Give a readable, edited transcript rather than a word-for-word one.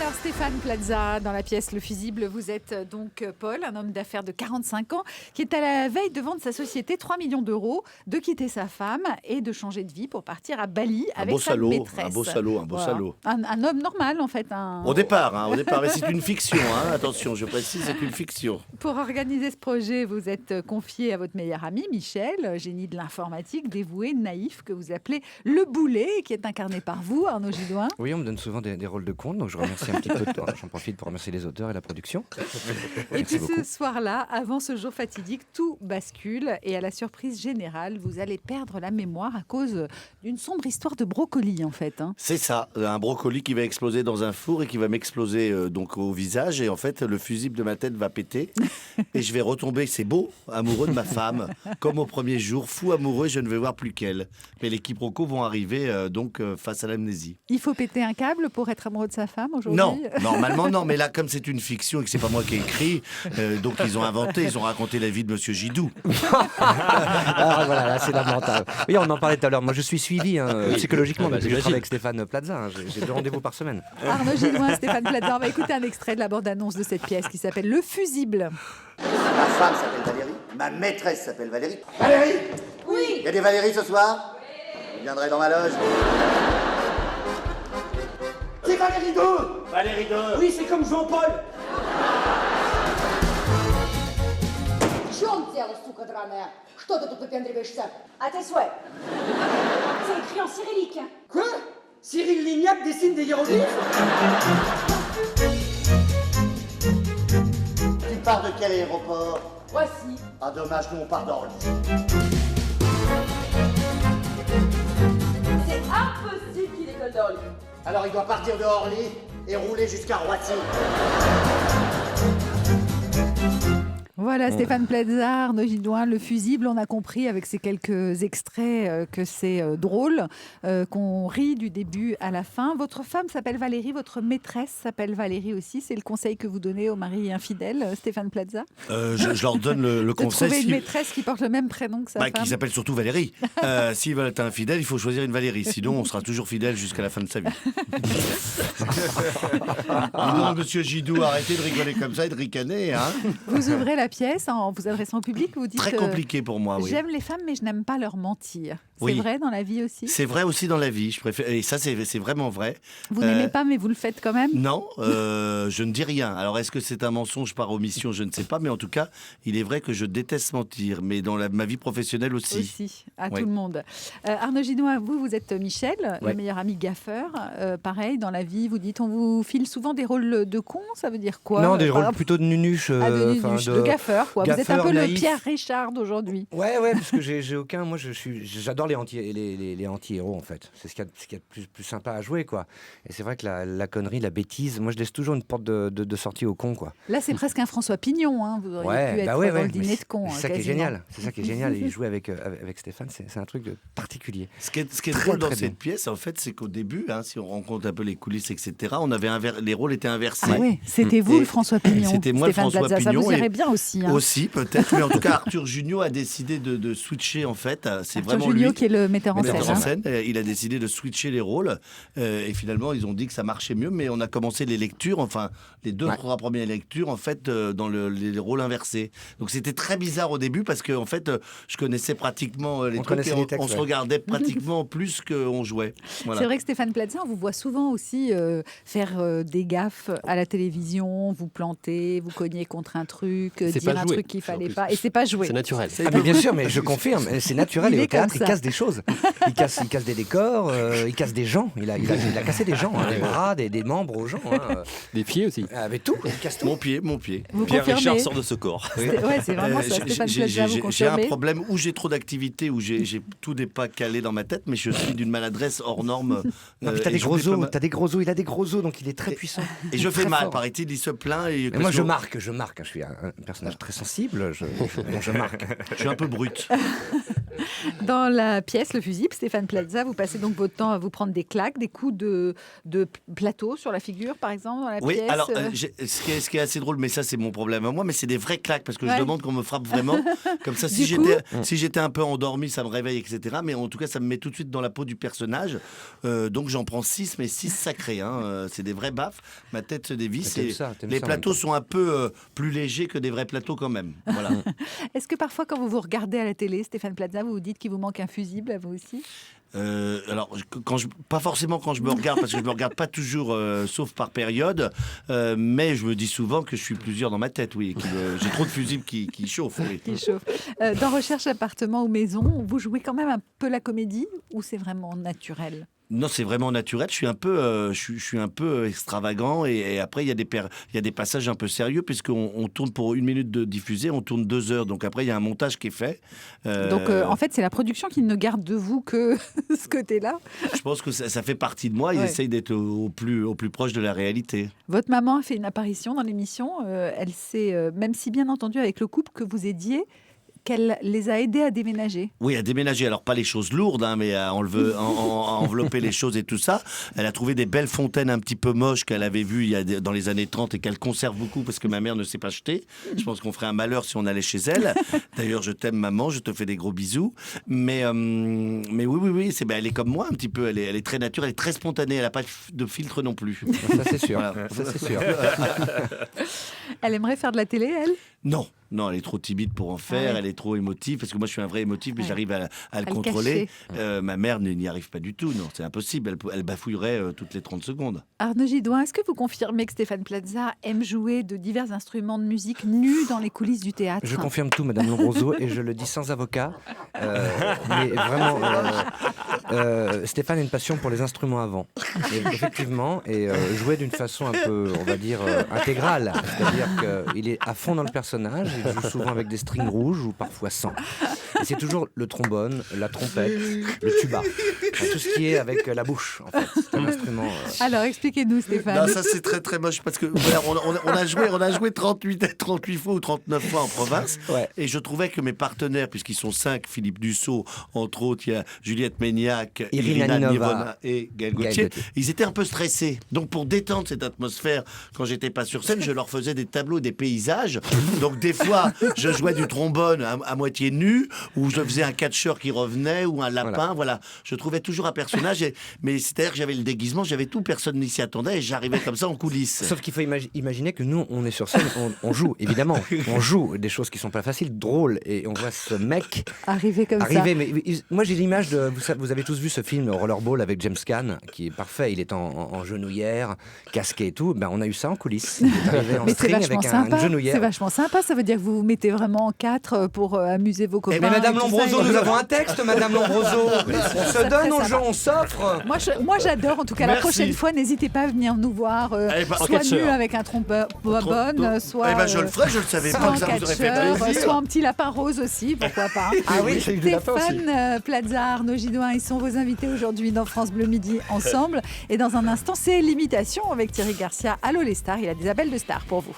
Alors Stéphane Plaza, dans la pièce Le Fusible, vous êtes donc Paul, un homme d'affaires de 45 ans qui est à la veille de vendre sa société 3 millions d'euros, de quitter sa femme et de changer de vie pour partir à Bali avec sa maîtresse. Un beau salaud. Un homme normal en fait. Au départ, et c'est une fiction, attention, je précise, c'est une fiction. Pour organiser ce projet, vous êtes confié à votre meilleur ami Michel, génie de l'informatique, dévoué, naïf, que vous appelez le boulet, qui est incarné par vous, Arnaud Gidouin. Oui, on me donne souvent des rôles de conte, donc je remercie un petit peu. J'en profite pour remercier les auteurs et la production. Et puis ce soir-là, avant ce jour fatidique, tout bascule et à la surprise générale, vous allez perdre la mémoire à cause d'une sombre histoire de brocoli en fait. C'est ça, un brocoli qui va exploser dans un four et qui va m'exploser donc au visage et en fait le fusible de ma tête va péter et je vais retomber, c'est beau, amoureux de ma femme, comme au premier jour, fou amoureux, je ne vais voir plus qu'elle. Mais les quiproquos vont arriver face à l'amnésie. Il faut péter un câble pour être amoureux de sa femme aujourd'hui ? Non, normalement non, mais là comme c'est une fiction et que c'est pas moi qui ai écrit, donc ils ont raconté la vie de Monsieur Gidou. Ah, voilà, là c'est lamentable. Oui, on en parlait tout à l'heure, moi je suis suivi psychologiquement, parce que je travaille avec Stéphane Plaza, j'ai 2 rendez-vous par semaine. Arnaud Gidouin, Stéphane Plaza, on va écouter un extrait de la bande-annonce de cette pièce qui s'appelle Le Fusible. Ma femme s'appelle Valérie, ma maîtresse s'appelle Valérie. Valérie ? Oui. Il y a des Valérie ce soir ? Vous viendrez dans ma loge. C'est Valérie 2 ! Valérie 2 ! Oui, c'est comme Jean-Paul. В чем дело, сука драная? Что ты тут выпендриваешься? À tes souhaits. C'est écrit en cyrillique. Quoi ? Cyril Lignac dessine des hiéroglyphes ? Tu pars de quel aéroport ? Voici. Ah dommage, nous on part d'Orly. C'est impossible qu'il décolle d'Orly. Alors il doit partir de Orly et rouler jusqu'à Roissy. Voilà, Stéphane Plaza, Arnaud Gidouin, Le Fusible. On a compris avec ces quelques extraits que c'est drôle, qu'on rit du début à la fin. Votre femme s'appelle Valérie, votre maîtresse s'appelle Valérie aussi. C'est le conseil que vous donnez aux maris infidèles, Stéphane Plaza ? Je leur donne le conseil. De trouver une maîtresse qui porte le même prénom que sa femme. Qui s'appelle surtout Valérie. S'ils veulent être infidèles, il faut choisir une Valérie. Sinon, on sera toujours fidèle jusqu'à la fin de sa vie. Non, Monsieur Gidou, arrêtez de rigoler comme ça et de ricaner. Vous ouvrez la pièce en vous adressant au public, vous dites... Très compliqué pour moi, oui. J'aime les femmes, mais je n'aime pas leur mentir. C'est Oui. vrai dans la vie aussi ? C'est vrai aussi dans la vie, je préfère. Et ça, c'est vraiment vrai. Vous n'aimez pas, mais vous le faites quand même ? Non, je ne dis rien. Alors, est-ce que c'est un mensonge par omission ? Je ne sais pas. Mais en tout cas, il est vrai que je déteste mentir. Mais dans ma vie professionnelle aussi. Aussi, à Oui. tout le monde. Arnaud Gidouin, vous êtes Michel, Ouais. le meilleur ami gaffeur. Pareil, dans la vie, vous dites, on vous file souvent des rôles de cons, ça veut dire quoi ? Non, des Par rôles exemple, plutôt de nunuche. de nunuche, de gaffeur, quoi. Vous êtes un gaffeur peu le naïf. Pierre Richard d'aujourd'hui. Ouais, parce que j'ai aucun. Moi, j'adore les anti-héros en fait. C'est ce qu'il y a de plus sympa à jouer, quoi. Et c'est vrai que la connerie, la bêtise, moi je laisse toujours une porte de sortie au con, quoi. Là, c'est presque un François Pignon, hein. Vous auriez pu être dans le dîner de cons. C'est ça qui est génial. C'est ça qui est génial. Et jouer avec Stéphane, c'est un truc de particulier. Ce qui est Très, drôle dans très cette bien. pièce, en fait, c'est qu'au début, si on rencontre un peu les coulisses, etc., on avait les rôles étaient inversés. Ah oui, c'était vous Et le François Pignon. c'était moi le Stéphane François Plaza. Pignon. Ça vous irait et bien aussi. Aussi, peut-être. Mais en tout cas, Arthur Junio a décidé de switcher, en fait. C'est Arthur vraiment Junio lui. qui est le metteur en scène. Metteur en scène, il a décidé de switcher les rôles et finalement ils ont dit que ça marchait mieux, mais on a commencé les lectures, enfin les 3 premières lectures en fait dans les rôles inversés. Donc c'était très bizarre au début parce que en fait je connaissais pratiquement les trucs et on se regardait pratiquement plus qu'on jouait. Voilà. C'est vrai que Stéphane Plaza, on vous voit souvent aussi faire des gaffes à la télévision, vous planter, vous cogner contre un truc, dire un truc qu'il fallait pas, et c'est pas joué. C'est naturel. Ah, mais bien sûr, mais je confirme, c'est naturel. Il Et est au théâtre, comme il ça. casse des choses. Il casse des décors, il casse des gens. Il a cassé des gens, des bras, des membres aux gens. Des pieds aussi. Avec tout, il casse tout. Mon pied. Vous Pierre confirmez ? Richard sort de ce corps. Ouais, c'est vraiment ça, Stéphane Plaza, vous J'ai un confirmez ? problème où j'ai trop d'activité, où tout n'est pas calé dans ma tête, mais je suis d'une maladresse hors norme. Non, puis t'as et des j'oublie gros pas os, ma- il a des gros os, donc il est très puissant. Et je fais Très mal, fort. paraît-il, il se plaint. Et Mais moi, je marque. Je suis un personnage très sensible. Je marque. Je suis un peu brut. Dans la pièce, le fusible, Stéphane Plaza, vous passez donc votre temps à vous prendre des claques, des coups de plateau sur la figure, par exemple, dans la Oui, pièce. alors ce qui est assez drôle, mais ça c'est mon problème à moi, mais c'est des vraies claques parce que je Ouais. demande qu'on me frappe vraiment. Comme ça, si Du coup j'étais un peu endormi, ça me réveille, etc. Mais en tout cas, ça me met tout de suite dans la peau du personnage. Donc j'en prends 6, mais 6 sacrés. C'est des vrais baffes. Ma tête se dévisse. T'aimes Et ça, t'aimes les ça, en plateaux même temps. sont un peu plus légers que des vrais plateaux quand même. Voilà. Est-ce que parfois, quand vous vous regardez à la télé, Stéphane Plaza, vous vous dites qu'il vous manque un fusible à vous aussi? Alors, pas forcément quand je me regarde, parce que je me regarde pas toujours, sauf par période, mais je me dis souvent que je suis plusieurs dans ma tête, oui, et j'ai trop de fusibles qui chauffent. Oui. Qui chauffe. Dans Recherche appartement ou maison, vous jouez quand même un peu la comédie ou c'est vraiment naturel? Non, c'est vraiment naturel. Je suis un peu extravagant et après il y a des passages un peu sérieux puisqu'on tourne pour 1 minute de diffuser, on tourne 2 heures. Donc après il y a un montage qui est fait. Donc en fait, c'est la production qui ne garde de vous que ce côté-là. Je pense que ça fait partie de moi. Ils Ouais. essayent d'être au plus proche de la réalité. Votre maman a fait une apparition dans l'émission. Elle s'est, même si bien entendu avec le couple que vous aidiez, qu'elle les a aidés à déménager. Oui, à déménager. Alors, pas les choses lourdes, mais à envelopper les choses et tout ça. Elle a trouvé des belles fontaines un petit peu moches qu'elle avait vues dans les années 30 et qu'elle conserve beaucoup parce que ma mère ne sait pas acheter. Je pense qu'on ferait un malheur si on allait chez elle. D'ailleurs, je t'aime, maman, je te fais des gros bisous. Mais oui, elle est comme moi un petit peu. Elle est très naturelle, elle est très spontanée. Elle n'a pas de filtre non plus. Ça, c'est sûr. Voilà. Ça, c'est sûr. Elle aimerait faire de la télé, elle? Non, elle est trop timide pour en faire, ouais. elle est trop émotive, parce que moi je suis un vrai émotif, mais Ouais. j'arrive à le le contrôler. Ma mère n'y arrive pas du tout, non, c'est impossible, elle bafouillerait toutes les 30 secondes. Arnaud Gidouin, est-ce que vous confirmez que Stéphane Plaza aime jouer de divers instruments de musique nus dans les coulisses du théâtre? Je confirme tout, Madame Lombroso, et je le dis sans avocat. Mais vraiment, Stéphane a une passion pour les instruments à vent. Et effectivement, et jouer d'une façon un peu, on va dire, intégrale. C'est-à-dire qu'il est à fond dans le personnage, il joue souvent avec des strings rouges ou parfois sans. Et c'est toujours le trombone, la trompette, le tuba. Enfin, tout ce qui est avec la bouche, en fait. C'est un instrument... Alors expliquez-nous, Stéphane. Non, ça c'est très très moche, parce que voilà, on a joué 38 fois ou 39 fois en province, Ouais. et je trouvais que mes partenaires, puisqu'ils sont 5, Philippe Dussault, entre autres, il y a Juliette Méniac, Irina Ninova Nivona et Gaël Gauthier, Gauthier. ils étaient un peu stressés. Donc pour détendre cette atmosphère, quand j'étais pas sur scène, je leur faisais des tableaux, des paysages. Donc des fois, je jouais du trombone à moitié nu, ou je faisais un catcheur qui revenait, ou un lapin, voilà. Je trouvais toujours un personnage, mais c'est-à-dire que j'avais le déguisement, j'avais tout, personne n'y s'y attendait, et j'arrivais comme ça en coulisses. Sauf qu'il faut imaginer que nous, on est sur scène, on joue, évidemment. On joue des choses qui sont pas faciles, drôles, et on voit ce mec Arriver comme arriver. Mais moi, j'ai l'image de... Vous avez tous vu ce film Rollerball avec James Caan, qui est parfait. Il est en genouillère, casqué et tout. Ben, on a eu ça en coulisses. Il est arrivé en Mais c'est string vachement avec sympa. une genouillère. C'est vachement sympa. Ça veut dire que vous vous mettez vraiment en 4 pour amuser vos copains. Eh mais Madame et tout ça, Lombroso, et- nous avons un texte, Madame Lombroso. On se donne aux gens, on s'offre. Moi, j'adore. En tout cas, la Merci. prochaine fois, n'hésitez pas à venir nous voir, Eh ben, soit catcheur. nu avec un trombone, soit Eh ben, je le ferai, je le savais soit pas en que ça vous aurait fait catcheur, plaisir. soit en petit lapin rose aussi, pourquoi pas. Ah oui, j'ai eu du lapin aussi. Stéphane Plaza, Arnaud Gidouin, ils sont vos invités aujourd'hui dans France Bleu Midi ensemble. Et dans un instant, c'est l'imitation avec Thierry Garcia. Allô les stars, il a des appels de stars pour vous.